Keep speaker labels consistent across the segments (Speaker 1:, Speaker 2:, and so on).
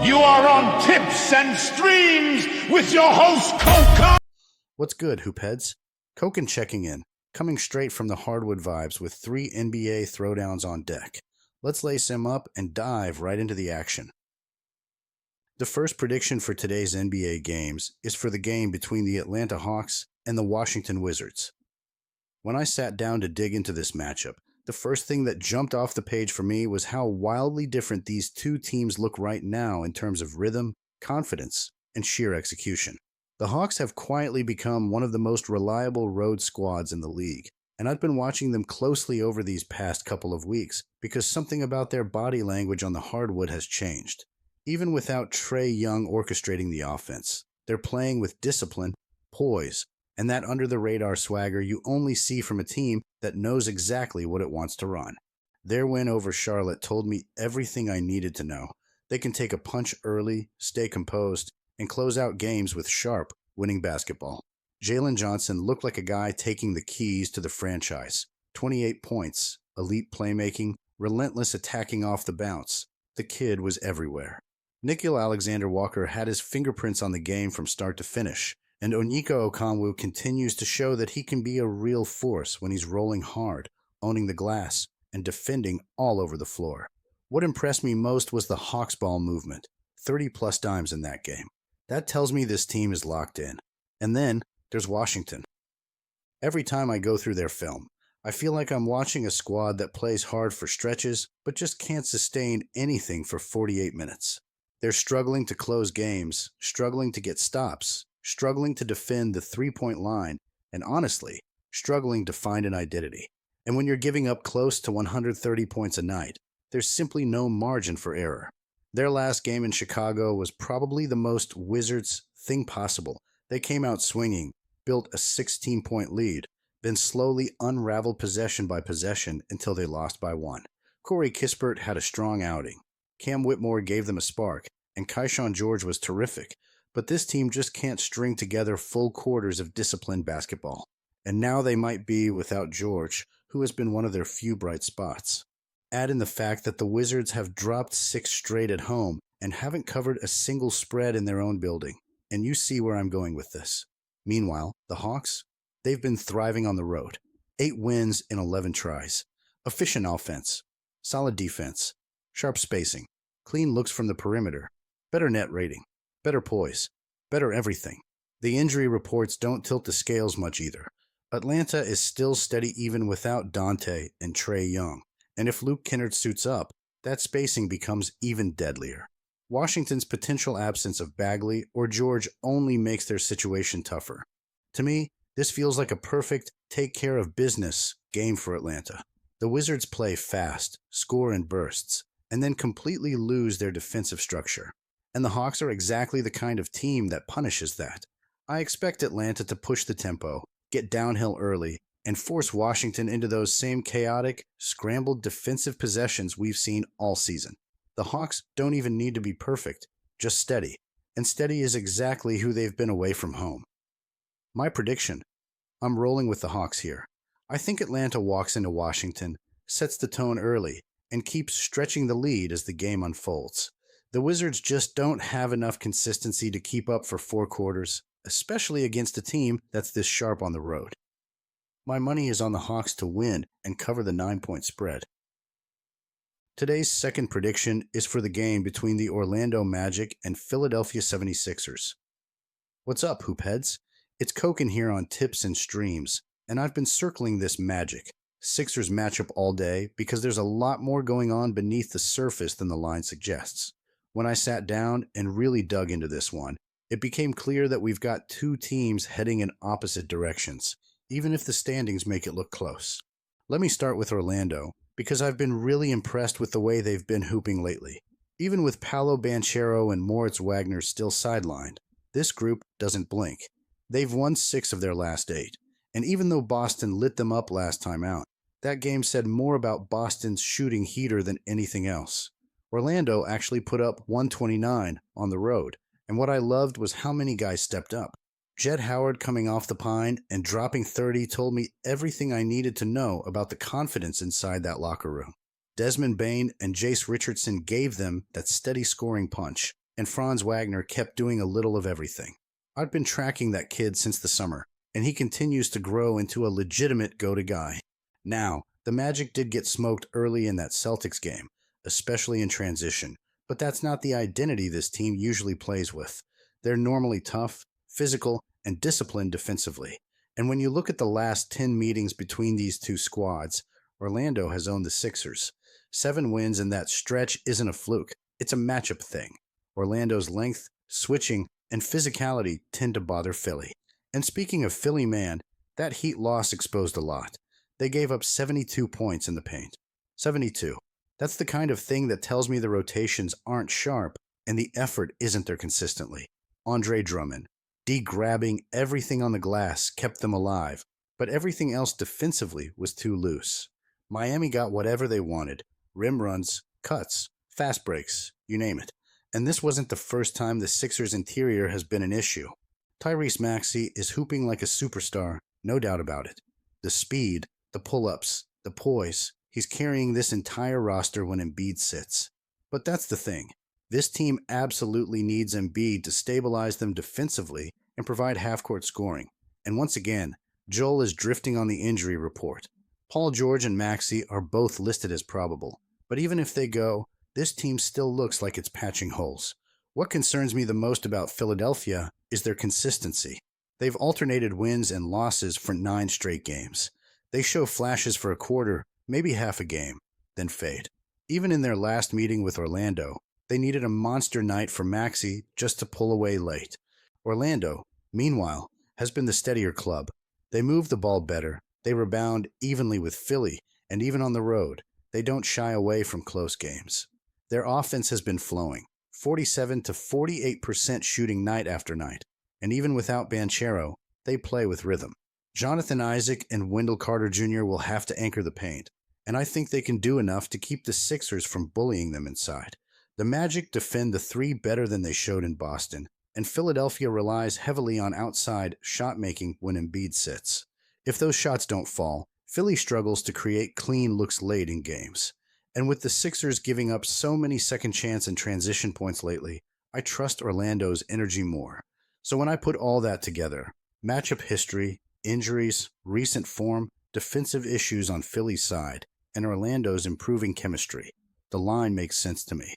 Speaker 1: You are on Tips and Streams with your host, Coca.
Speaker 2: What's good, hoopheads? Koken checking in, coming straight from the hardwood vibes with 3 NBA throwdowns on deck. Let's lace him up and dive right into the action. The first prediction for today's NBA games is for the game between the Atlanta Hawks and the Washington Wizards. When I sat down to dig into this matchup, the first thing that jumped off the page for me was how wildly different these two teams look right now in terms of rhythm, confidence, and sheer execution. The Hawks have quietly become one of the most reliable road squads in the league, and I've been watching them closely over these past couple of weeks because something about their body language on the hardwood has changed. Even without Trae Young orchestrating the offense, they're playing with discipline, poise, and that under-the-radar swagger you only see from a team that knows exactly what it wants to run. Their win over Charlotte told me everything I needed to know. They can take a punch early, stay composed, and close out games with sharp, winning basketball. Jalen Johnson looked like a guy taking the keys to the franchise. 28 points, elite playmaking, relentless attacking off the bounce. The kid was everywhere. Nickeil Alexander-Walker had his fingerprints on the game from start to finish, and Onyeka Okongwu continues to show that he can be a real force when he's rolling hard, owning the glass, and defending all over the floor. What impressed me most was the Hawks ball movement, 30-plus dimes in that game. That tells me this team is locked in. And then there's Washington. Every time I go through their film, I feel like I'm watching a squad that plays hard for stretches, but just can't sustain anything for 48 minutes. They're struggling to close games, struggling to get stops, struggling to defend the three-point line, and honestly, struggling to find an identity. And when you're giving up close to 130 points a night, there's simply no margin for error. Their last game in Chicago was probably the most Wizards thing possible. They came out swinging, built a 16-point lead, then slowly unraveled possession by possession until they lost by 1. Corey Kispert had a strong outing. Cam Whitmore gave them a spark, and Keyshawn George was terrific. But this team just can't string together full quarters of disciplined basketball. And now they might be without George, who has been one of their few bright spots. Add in the fact that the Wizards have dropped 6 straight at home and haven't covered a single spread in their own building, and you see where I'm going with this. Meanwhile, the Hawks, they've been thriving on the road. 8 wins in 11 tries. Efficient offense, solid defense, sharp spacing, clean looks from the perimeter, better net rating, better poise, better everything. The injury reports don't tilt the scales much either. Atlanta is still steady even without Dante and Trae Young. And if Luke Kennard suits up, that spacing becomes even deadlier. Washington's potential absence of Bagley or George only makes their situation tougher. To me, this feels like a perfect take care of business game for Atlanta. The Wizards play fast, score in bursts, and then completely lose their defensive structure. And the Hawks are exactly the kind of team that punishes that. I expect Atlanta to push the tempo, get downhill early, and force Washington into those same chaotic, scrambled defensive possessions we've seen all season. The Hawks don't even need to be perfect, just steady. And steady is exactly who they've been away from home. My prediction: I'm rolling with the Hawks here. I think Atlanta walks into Washington, sets the tone early, and keeps stretching the lead as the game unfolds. The Wizards just don't have enough consistency to keep up for 4 quarters, especially against a team that's this sharp on the road. My money is on the Hawks to win and cover the 9-point spread. Today's second prediction is for the game between the Orlando Magic and Philadelphia 76ers. What's up, hoopheads? It's Koken here on Tips and Streams, and I've been circling this Magic Sixers matchup all day because there's a lot more going on beneath the surface than the line suggests. When I sat down and really dug into this one, it became clear that we've got 2 teams heading in opposite directions, even if the standings make it look close. Let me start with Orlando, because I've been really impressed with the way they've been hooping lately. Even with Paolo Banchero and Moritz Wagner still sidelined, this group doesn't blink. They've won 6 of their last 8, and even though Boston lit them up last time out, that game said more about Boston's shooting heater than anything else. Orlando actually put up 129 on the road, and what I loved was how many guys stepped up. Jett Howard coming off the pine and dropping 30 told me everything I needed to know about the confidence inside that locker room. Desmond Bane and Jace Richardson gave them that steady scoring punch. and Franz Wagner kept doing a little of everything. I've been tracking that kid since the summer, and he continues to grow into a legitimate go-to guy. Now, the Magic did get smoked early in that Celtics game, especially in transition, but that's not the identity this team usually plays with. They're normally tough, physical, and disciplined defensively. And when you look at the last 10 meetings between these two squads, Orlando has owned the Sixers. 7 wins in that stretch isn't a fluke. It's a matchup thing. Orlando's length, switching, and physicality tend to bother Philly. And speaking of Philly, man, that Heat loss exposed a lot. They gave up 72 points in the paint. 72. That's the kind of thing that tells me the rotations aren't sharp and the effort isn't there consistently. Andre Drummond, grabbing everything on the glass kept them alive, but everything else defensively was too loose. Miami got whatever they wanted. Rim runs, cuts, fast breaks, you name it. And this wasn't the first time the Sixers' interior has been an issue. Tyrese Maxey is hooping like a superstar, no doubt about it. The speed, the pull-ups, the poise, he's carrying this entire roster when Embiid sits. But that's the thing. This team absolutely needs Embiid to stabilize them defensively and provide half-court scoring. And once again, Joel is drifting on the injury report. Paul George and Maxey are both listed as probable. But even if they go, this team still looks like it's patching holes. What concerns me the most about Philadelphia is their consistency. They've alternated wins and losses for 9 straight games. They show flashes for a quarter, maybe half a game, then fade. Even in their last meeting with Orlando, they needed a monster night for Maxey just to pull away late. Orlando, meanwhile, has been the steadier club. They move the ball better, they rebound evenly with Philly, and even on the road, they don't shy away from close games. Their offense has been flowing, 47 to 48% shooting night after night, and even without Banchero, they play with rhythm. Jonathan Isaac and Wendell Carter Jr. will have to anchor the paint, and I think they can do enough to keep the Sixers from bullying them inside. The Magic defend the 3 better than they showed in Boston, and Philadelphia relies heavily on outside shot-making when Embiid sits. If those shots don't fall, Philly struggles to create clean looks late in games. And with the Sixers giving up so many second chance and transition points lately, I trust Orlando's energy more. So when I put all that together, matchup history, injuries, recent form, defensive issues on Philly's side, and Orlando's improving chemistry, the line makes sense to me.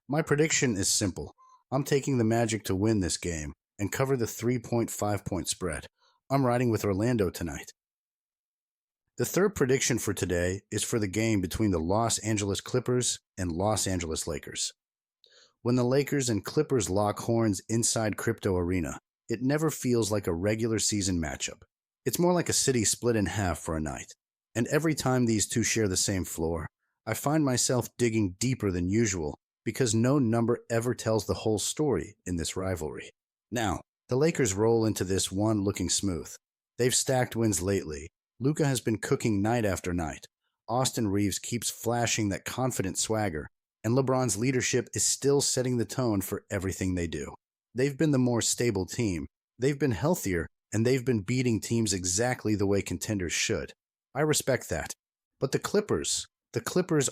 Speaker 2: My prediction is simple. I'm taking the Magic to win this game and cover the 3.5-point spread. I'm riding with Orlando tonight. The third prediction for today is for the game between the Los Angeles Clippers and Los Angeles Lakers. When the Lakers and Clippers lock horns inside Crypto Arena, it never feels like a regular season matchup. It's more like a city split in half for a night. And every time these two share the same floor, I find myself digging deeper than usual because no number ever tells the whole story in this rivalry. Now, the Lakers roll into this one looking smooth. They've stacked wins lately. Luka has been cooking night after night. Austin Reeves keeps flashing that confident swagger, and LeBron's leadership is still setting the tone for everything they do. They've been the more stable team. They've been healthier, and they've been beating teams exactly the way contenders should. I respect that. But the Clippers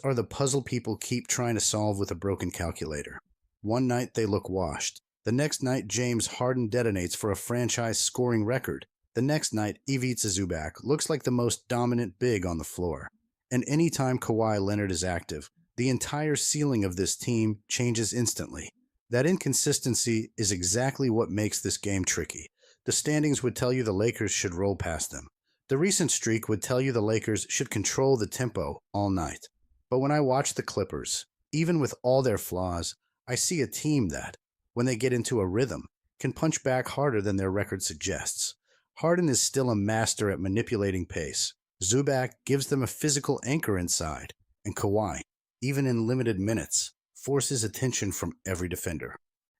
Speaker 2: are the puzzle people keep trying to solve with a broken calculator. One night they look washed. The next night James Harden detonates for a franchise scoring record. The next night Ivica Zubac looks like the most dominant big on the floor. And anytime Kawhi Leonard is active, the entire ceiling of this team changes instantly. That inconsistency is exactly what makes this game tricky. The standings would tell you the Lakers should roll past them. The recent streak would tell you the Lakers should control the tempo all night. But when I watch the Clippers, even with all their flaws, I see a team that, when they get into a rhythm, can punch back harder than their record suggests. Harden is still a master at manipulating pace. Zubac gives them a physical anchor inside, and Kawhi, even in limited minutes, forces attention from every defender.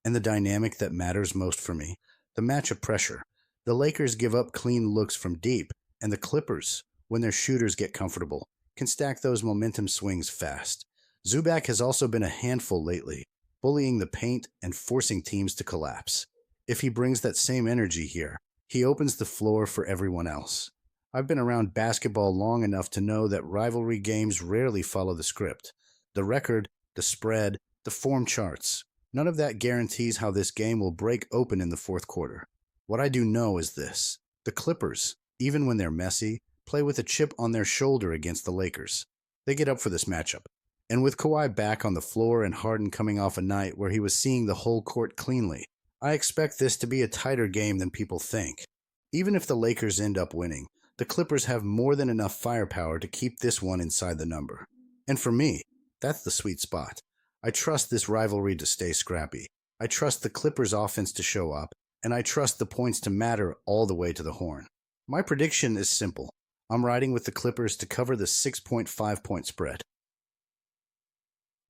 Speaker 2: And the dynamic that matters most for me, the matchup pressure. The Lakers give up clean looks from deep, and the Clippers, when their shooters get comfortable, can stack those momentum swings fast. Zubac has also been a handful lately, bullying the paint and forcing teams to collapse. If he brings that same energy here, he opens the floor for everyone else. I've been around basketball long enough to know that rivalry games rarely follow the script. The record, the spread, the form charts. None of that guarantees how this game will break open in the fourth quarter. What I do know is this: the Clippers, even when they're messy, play with a chip on their shoulder against the Lakers. They get up for this matchup. And with Kawhi back on the floor and Harden coming off a night where he was seeing the whole court cleanly, I expect this to be a tighter game than people think. Even if the Lakers end up winning, the Clippers have more than enough firepower to keep this one inside the number. And for me, that's the sweet spot. I trust this rivalry to stay scrappy. I trust the Clippers' offense to show up, and I trust the points to matter all the way to the horn. My prediction is simple. I'm riding with the Clippers to cover the 6.5-point spread.